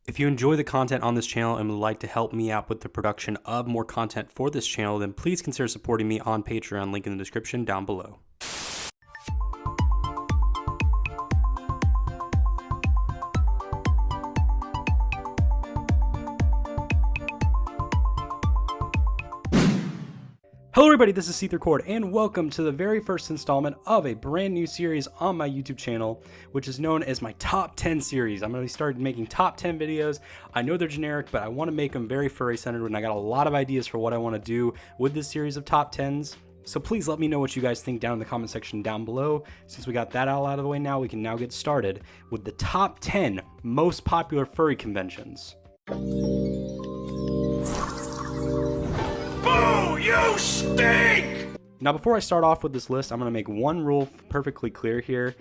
If you enjoy the content on this channel and would like to help me out with the production of more content for this channel, then please consider supporting me on Patreon, link in the description down below. Hello everybody, this is SeetherCord, and welcome to the very first installment of a brand new series on my YouTube channel, which is known as my Top 10 series. I'm going to start making Top 10 videos. I know they're generic, but I want to make them very furry centered, and I got a lot of ideas for what I want to do with this series of Top 10s. So please let me know what you guys think down in the comment section down below. Since we got that all out of the way now, we can now get started with the Top 10 most popular furry conventions. You stink! Now, before I start off with this list, I'm going to make one rule perfectly clear here.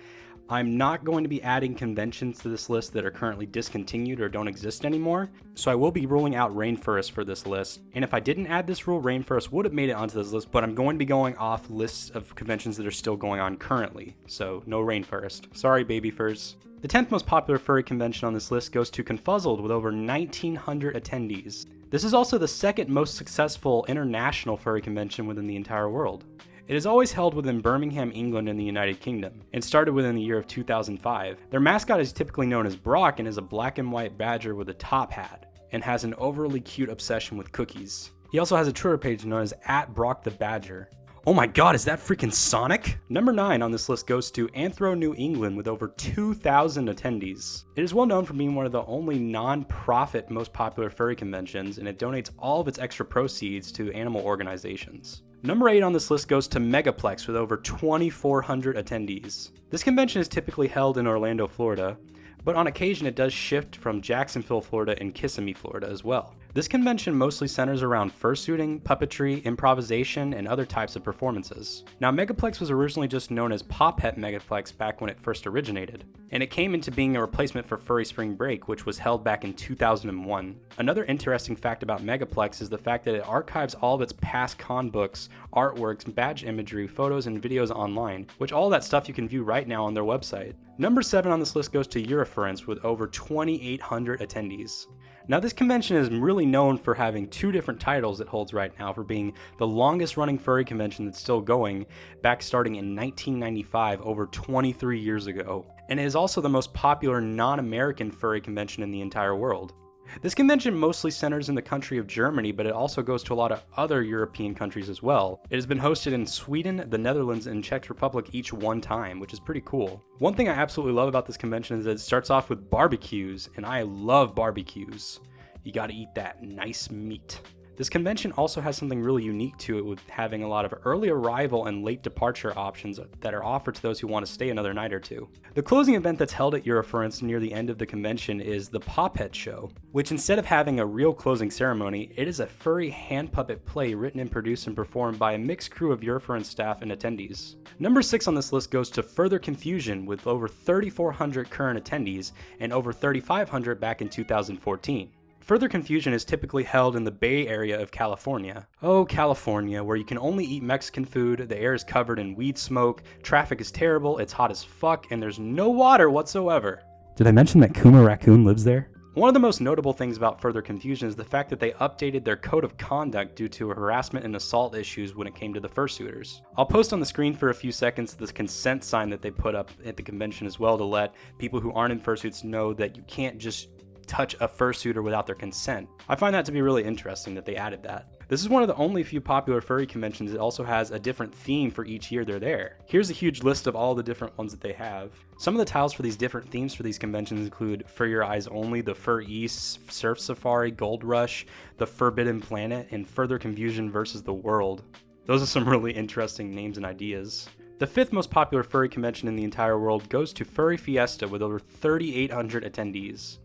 I'm not going to be adding conventions to this list that are currently discontinued or don't exist anymore. So I will be ruling out Rainforest for this list. And if I didn't add this rule, Rainforest would have made it onto this list, but I'm going to be going off lists of conventions that are still going on currently. So no Rainforest. Sorry, baby furs. The 10th most popular furry convention on this list goes to Confuzzled with over 1,900 attendees. This is also the second most successful international furry convention within the entire world. It is always held within Birmingham, England in the United Kingdom, and started within the year of 2005. Their mascot is typically known as Brock and is a black and white badger with a top hat, and has an overly cute obsession with cookies. He also has a Twitter page known as @BrockTheBadger. Oh my god, is that freaking Sonic? Number 9 on this list goes to Anno New England with over 2,000 attendees. It is well known for being one of the only non-profit most popular furry conventions, and it donates all of its extra proceeds to animal organizations. Number 8 on this list goes to Megaplex with over 2,400 attendees. This convention is typically held in Orlando, Florida, but on occasion it does shift from Jacksonville, Florida and Kissimmee, Florida as well. This convention mostly centers around fursuiting, puppetry, improvisation, and other types of performances. Now, Megaplex was originally just known as Popette Megaplex back when it first originated, and it came into being a replacement for Furry Spring Break, which was held back in 2001. Another interesting fact about Megaplex is the fact that it archives all of its past con books, artworks, badge imagery, photos, and videos online, which all that stuff you can view right now on their website. Number 7 on this list goes to Eurofurence with over 2,800 attendees. Now, this convention is really known for having two different titles it holds right now, for being the longest running furry convention that's still going, back starting in 1995, over 23 years ago. And it is also the most popular non-American furry convention in the entire world. This convention mostly centers in the country of Germany, but it also goes to a lot of other European countries as well. It has been hosted in Sweden, the Netherlands, and Czech Republic each one time, which is pretty cool. One thing I absolutely love about this convention is that it starts off with barbecues, and I love barbecues. You gotta eat that nice meat. This convention also has something really unique to it, with having a lot of early arrival and late departure options that are offered to those who want to stay another night or two. The closing event that's held at Eurofurence near the end of the convention is the Popette Show, which instead of having a real closing ceremony, it is a furry hand puppet play written and produced and performed by a mixed crew of Eurofurence staff and attendees. Number 6 on this list goes to Further Confusion with over 3,400 current attendees and over 3,500 back in 2014. Further Confusion is typically held in the Bay Area of California. Oh, California, where you can only eat Mexican food, the air is covered in weed smoke, traffic is terrible, it's hot as fuck, and there's no water whatsoever. Did I mention that Kuma Raccoon lives there? One of the most notable things about Further Confusion is the fact that they updated their code of conduct due to harassment and assault issues when it came to the fursuiters. I'll post on the screen for a few seconds the consent sign that they put up at the convention as well, to let people who aren't in fursuits know that you can't just touch a fursuiter without their consent. I find that to be really interesting that they added that. This is one of the only few popular furry conventions that also has a different theme for each year they're there. Here's a huge list of all the different ones that they have. Some of the titles for these different themes for these conventions include For Your Eyes Only, the Fur East, Surf Safari, Gold Rush, the Forbidden Planet, and Further Confusion versus the World. Those are some really interesting names and ideas. The 5th most popular furry convention in the entire world goes to Furry Fiesta with over 3,800 attendees.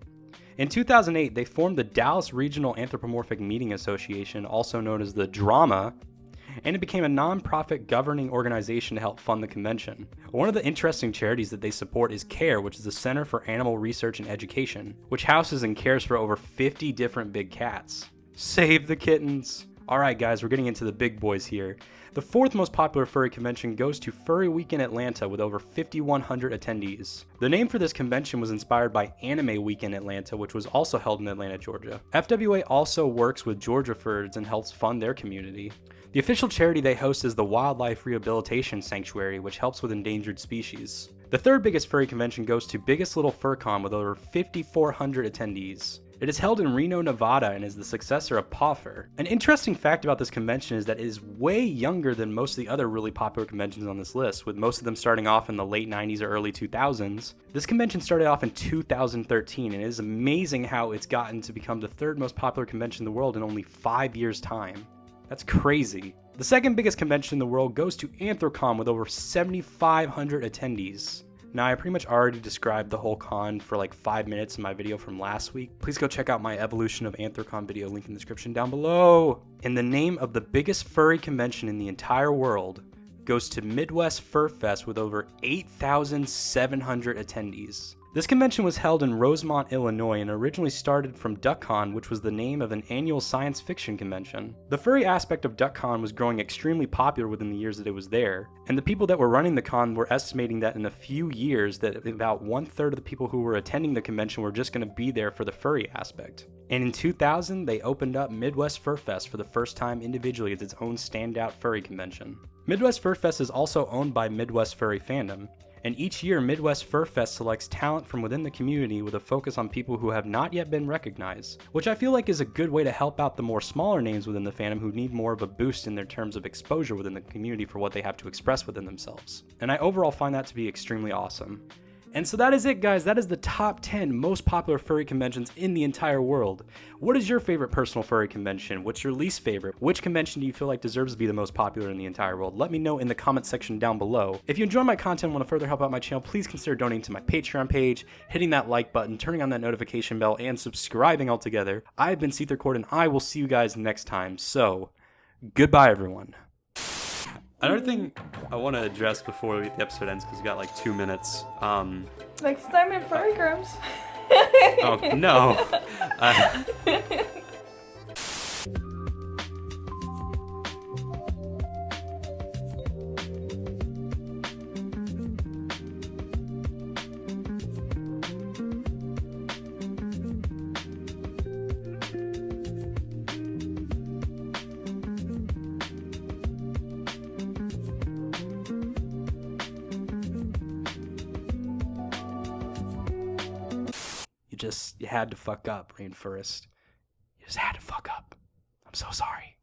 In 2008, they formed the Dallas Regional Anthropomorphic Meeting Association, also known as the DRAMA, and it became a non-profit governing organization to help fund the convention. One of the interesting charities that they support is CARE, which is the Center for Animal Research and Education, which houses and cares for over 50 different big cats. Save the kittens! Alright guys, we're getting into the big boys here. The fourth most popular furry convention goes to Furry Week in Atlanta with over 5,100 attendees. The name for this convention was inspired by Anime Week in Atlanta, which was also held in Atlanta, Georgia. FWA also works with Georgia Furs and helps fund their community. The official charity they host is the Wildlife Rehabilitation Sanctuary, which helps with endangered species. The third biggest furry convention goes to Biggest Little FurCon with over 5,400 attendees. It is held in Reno, Nevada, and is the successor of PawFur. An interesting fact about this convention is that it is way younger than most of the other really popular conventions on this list, with most of them starting off in the late 90s or early 2000s. This convention started off in 2013, and it is amazing how it's gotten to become the third most popular convention in the world in only 5 years' time. That's crazy. The second biggest convention in the world goes to Anthrocon with over 7,500 attendees. Now, I pretty much already described the whole con for like 5 minutes in my video from last week. Please go check out my Evolution of Anthrocon video, link in the description down below. And the name of the biggest furry convention in the entire world goes to Midwest Fur Fest with over 8,700 attendees. This convention was held in Rosemont, Illinois, and originally started from DuckCon, which was the name of an annual science fiction convention. The furry aspect of DuckCon was growing extremely popular within the years that it was there, and the people that were running the con were estimating that in a few years that about 1/3 of the people who were attending the convention were just going to be there for the furry aspect. And in 2000, they opened up Midwest Fur Fest for the first time individually as its own standout furry convention. Midwest Fur Fest is also owned by Midwest Furry Fandom, and each year Midwest Fur Fest selects talent from within the community with a focus on people who have not yet been recognized, which I feel like is a good way to help out the more smaller names within the fandom who need more of a boost in their terms of exposure within the community for what they have to express within themselves. And I overall find that to be extremely awesome. And so that is it, guys. That is the top 10 most popular furry conventions in the entire world. What is your favorite personal furry convention? What's your least favorite? Which convention do you feel like deserves to be the most popular in the entire world? Let me know in the comment section down below. If you enjoy my content and want to further help out my channel, please consider donating to my Patreon page, hitting that like button, turning on that notification bell, and subscribing altogether. I've been SeetherCord, and I will see you guys next time. So, goodbye, everyone. Another thing I want to address before the episode ends, because we got like 2 minutes. Next time in Furry Grooms. Oh, no. You had to fuck up, Rainforest. You just had to fuck up. I'm so sorry.